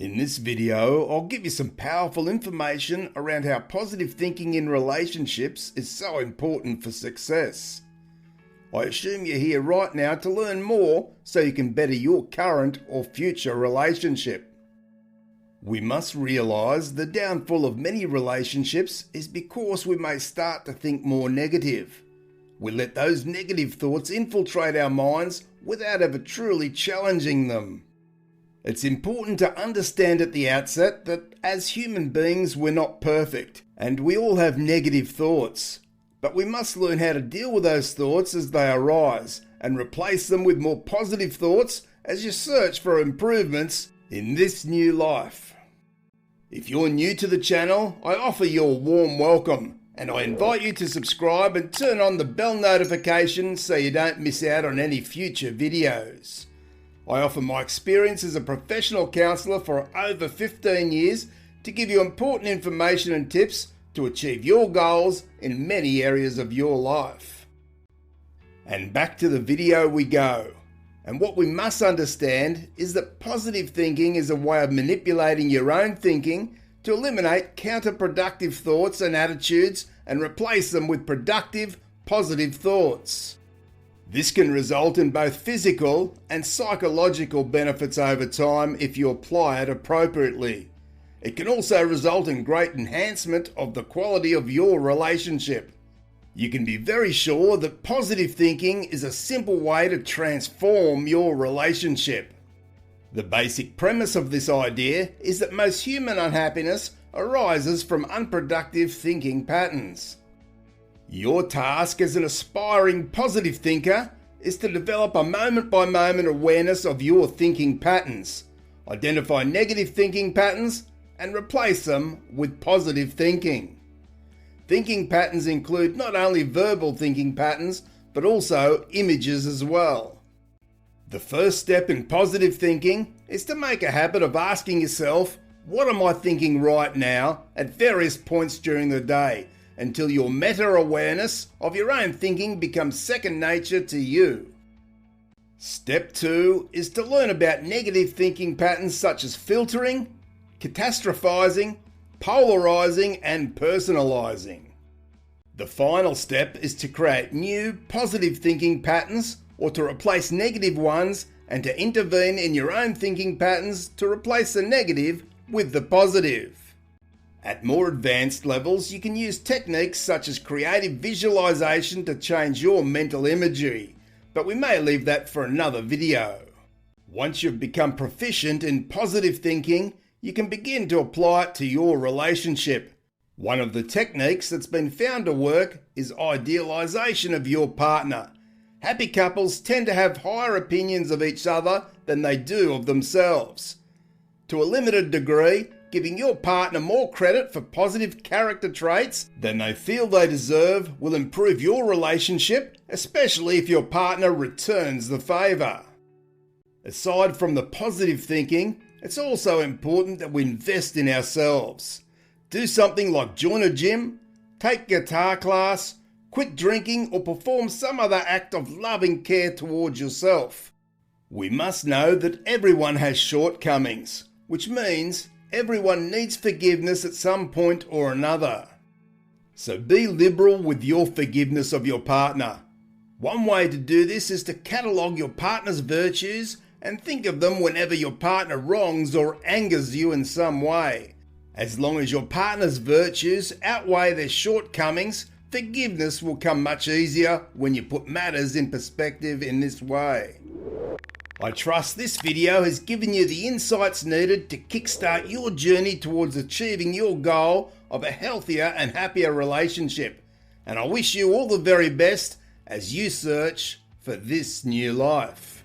In this video, I'll give you some powerful information around how positive thinking in relationships is so important for success. I assume you're here right now to learn more so you can better your current or future relationship. We must realise the downfall of many relationships is because we may start to think more negative. We let those negative thoughts infiltrate our minds without ever truly challenging them. It's important to understand at the outset that as human beings we're not perfect and we all have negative thoughts, but we must learn how to deal with those thoughts as they arise and replace them with more positive thoughts as you search for improvements in this new life. If you're new to the channel, I offer you a warm welcome and I invite you to subscribe and turn on the bell notification so you don't miss out on any future videos. I offer my experience as a professional counsellor for over 15 years to give you important information and tips to achieve your goals in many areas of your life. And back to the video we go. And what we must understand is that positive thinking is a way of manipulating your own thinking to eliminate counterproductive thoughts and attitudes and replace them with productive, positive thoughts. This can result in both physical and psychological benefits over time if you apply it appropriately. It can also result in great enhancement of the quality of your relationship. You can be very sure that positive thinking is a simple way to transform your relationship. The basic premise of this idea is that most human unhappiness arises from unproductive thinking patterns. Your task as an aspiring positive thinker is to develop a moment-by-moment awareness of your thinking patterns, identify negative thinking patterns, and replace them with positive thinking. Thinking patterns include not only verbal thinking patterns, but also images as well. The first step in positive thinking is to make a habit of asking yourself, what am I thinking right now at various points during the day, until your meta-awareness of your own thinking becomes second nature to you. Step 2 is to learn about negative thinking patterns such as filtering, catastrophizing, polarizing, and personalizing. The final step is to create new positive thinking patterns or to replace negative ones and to intervene in your own thinking patterns to replace the negative with the positive. At more advanced levels, you can use techniques such as creative visualization to change your mental imagery, but we may leave that for another video. Once you've become proficient in positive thinking, you can begin to apply it to your relationship. One of the techniques that's been found to work is idealization of your partner. Happy couples tend to have higher opinions of each other than they do of themselves. To a limited degree, giving your partner more credit for positive character traits than they feel they deserve will improve your relationship, especially if your partner returns the favour. Aside from the positive thinking, it's also important that we invest in ourselves. Do something like join a gym, take guitar class, quit drinking, or perform some other act of loving care towards yourself. We must know that everyone has shortcomings, which means everyone needs forgiveness at some point or another. So be liberal with your forgiveness of your partner. One way to do this is to catalogue your partner's virtues and think of them whenever your partner wrongs or angers you in some way. As long as your partner's virtues outweigh their shortcomings, forgiveness will come much easier when you put matters in perspective in this way. I trust this video has given you the insights needed to kickstart your journey towards achieving your goal of a healthier and happier relationship. And I wish you all the very best as you search for this new life.